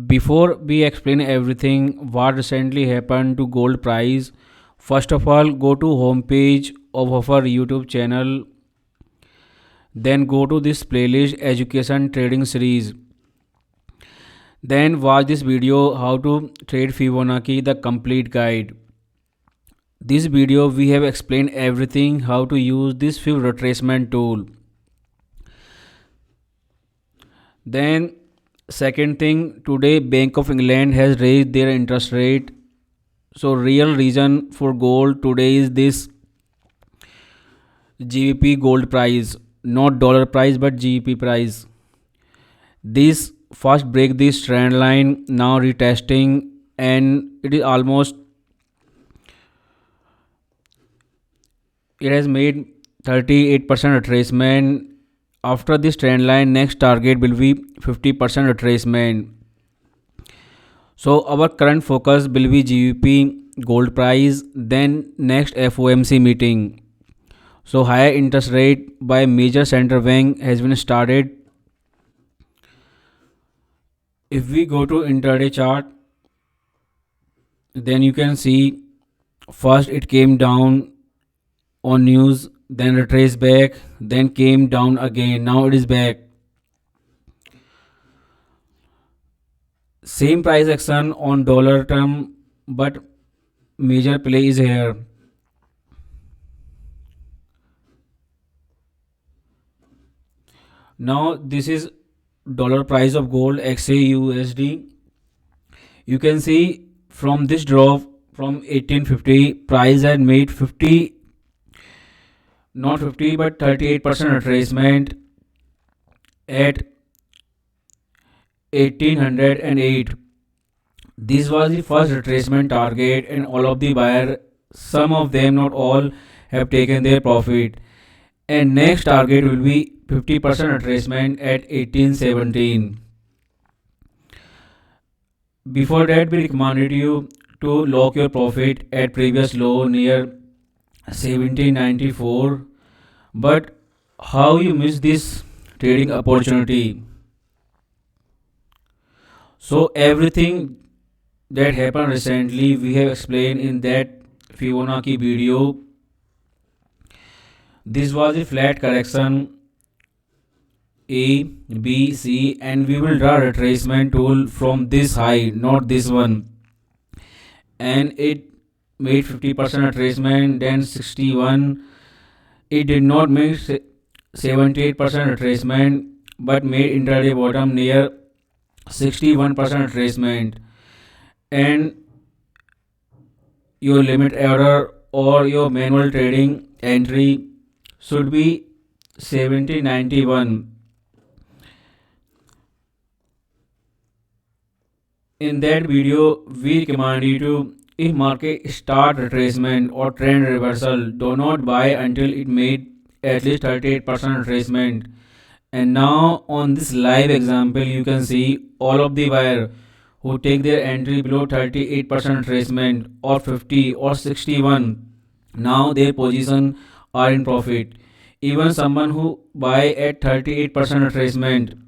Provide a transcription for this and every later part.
Before we explain everything what recently happened to gold price, first of all go to homepage of our YouTube channel, then go to this playlist education trading series. Then watch this video how to trade Fibonacci the complete guide. This video we have explained everything how to use this Fib retracement tool. Then second thing, today Bank of England has raised their interest rate. So real reason for gold today is this GBP gold price, not dollar price but GBP price. This first break this trend line, now retesting, and it has made 38% retracement. After this trend line, next target will be 50% retracement. So our current focus will be GBP gold price, then next FOMC meeting. So higher interest rate by major central bank has been started. If we go to intraday chart, then you can see first it came down on news, then retraced back, then came down again. Now it is back. Same price action on dollar term, but major play is here. Now this is dollar price of gold XAUUSD. You can see from this drop from 1850, price had made 50, not 50 but 38% retracement at 1808. This was the first retracement target, and all of the buyer, some of them, not all, have taken their profit. And next target will be 50% retracement at 1817. Before that, we recommended you to lock your profit at previous low near 1794. But how you miss this trading opportunity? So everything that happened recently we have explained in that Fibonacci video. This was a flat correction A, B, C, and we will draw retracement tool from this high, not this one. And it made 50% retracement, then 61. It did not make 78% retracement, but made intraday bottom near 61% retracement. And your limit error or your manual trading entry should be 7091. In that video, we recommend you to, if market start retracement or trend reversal, do not buy until it made at least 38% retracement. And now on this live example, you can see all of the buyer who take their entry below 38% retracement or 50 or 61, now their position are in profit. Even someone who buy at 38% retracement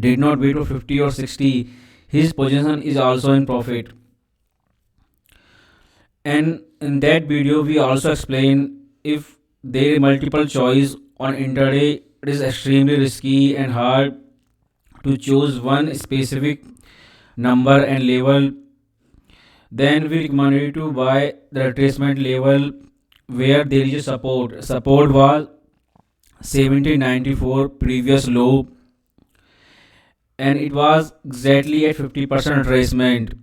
did not wait to 50 or 60, his position is also in profit. And in that video we also explain, if there is multiple choice on intraday, it is extremely risky and hard to choose one specific number and level. Then we recommend you to buy the retracement level where there is a support. Support was 1794 previous low, and it was exactly at 50% retracement.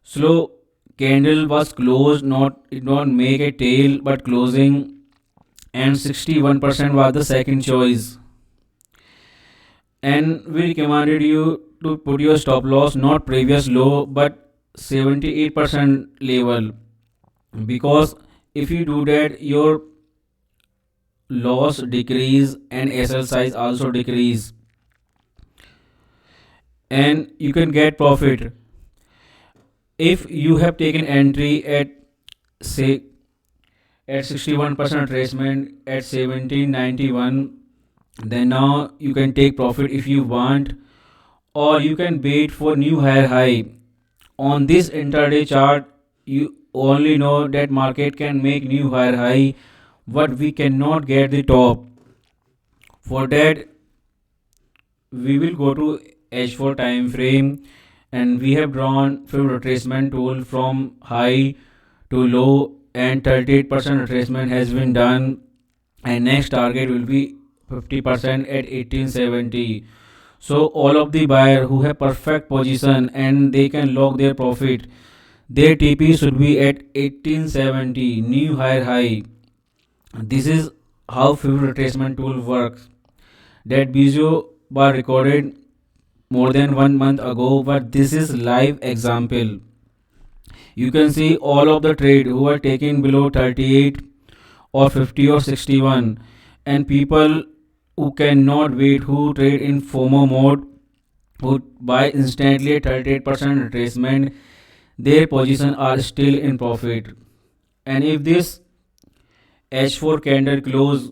Slow candle was closed, it not make a tail but closing, and 61% was the second choice. And we recommended you to put your stop loss not previous low but 78% level, because if you do that your loss decrease and SL size also decrease, and you can get profit. If you have taken entry at say at 61% retracement at 1791, then now you can take profit if you want, or you can wait for new higher high. On this intraday chart, you only know that market can make new higher high, but we cannot get the top. For that, we will go to H4 time frame, and we have drawn few retracement tool from high to low, and 38% retracement has been done, and next target will be 50% at 1870. So all of the buyer who have perfect position and they can lock their profit, their TP should be at 1870 new higher high. This is how few retracement tool works. That video was recorded more than 1 month ago, but this is live example. You can see all of the trade who are taking below 38 or 50 or 61, and people who cannot wait, who trade in FOMO mode, who buy instantly at 38% retracement, their position are still in profit. And if this H4 candle close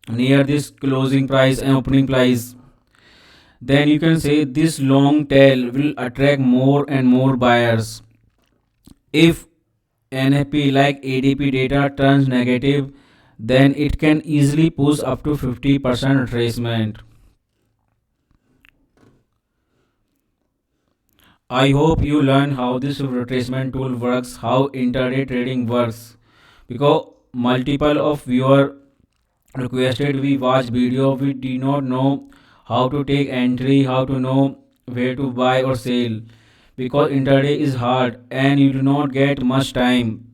near this closing price and opening price, then you can say this long tail will attract more and more buyers. If NFP like ADP data turns negative, then it can easily push up to 50% retracement. I hope you learn how this retracement tool works, how intraday trading works, because multiple of viewer requested we watch video. We do not know how to take entry, how to know where to buy or sell, because intraday is hard and you do not get much time.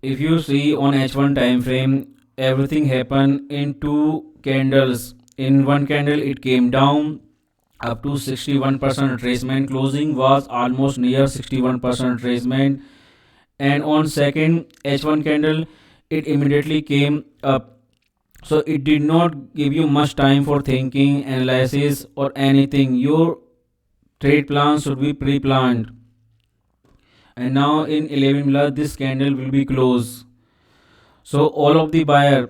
If you see on H1 time frame, everything happened in two candles. In one candle it came down up to 61% retracement, closing was almost near 61% retracement, and on second H1 candle it immediately came up. So it did not give you much time for thinking, analysis or anything. Your trade plan should be pre-planned. And now in 11 plus this candle will be closed. So all of the buyer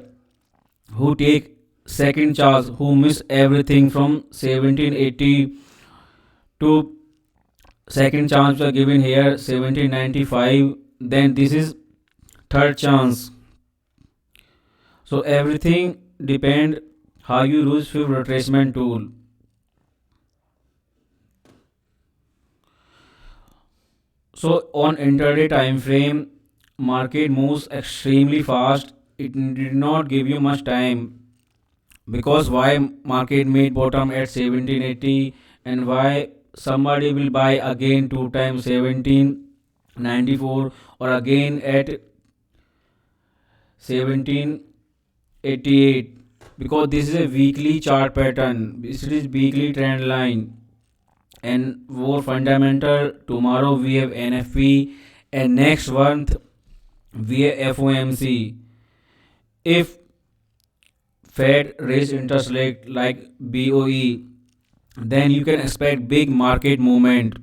who take second chance, who miss everything from 1780 to second chance are given here 1795, then this is third chance. So everything depend how you use your retracement tool. So on intraday time frame, market moves extremely fast. It did not give you much time, because why market made bottom at 1780, and why somebody will buy again two times 1794 or again at 1788, because this is a weekly chart pattern. This is weekly trend line. And more fundamental, tomorrow we have NFP, and next month we have FOMC. If Fed raise interest rate like BOE, then you can expect big market movement.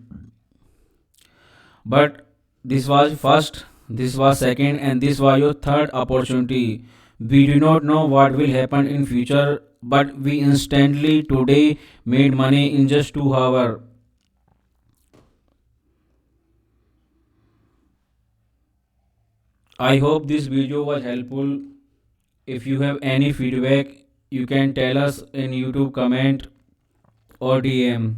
But this was first, this was second, and this was your third opportunity. We do not know what will happen in future, but we instantly today made money in just 2 hours. I hope this video was helpful. If you have any feedback, you can tell us in YouTube comment or DM.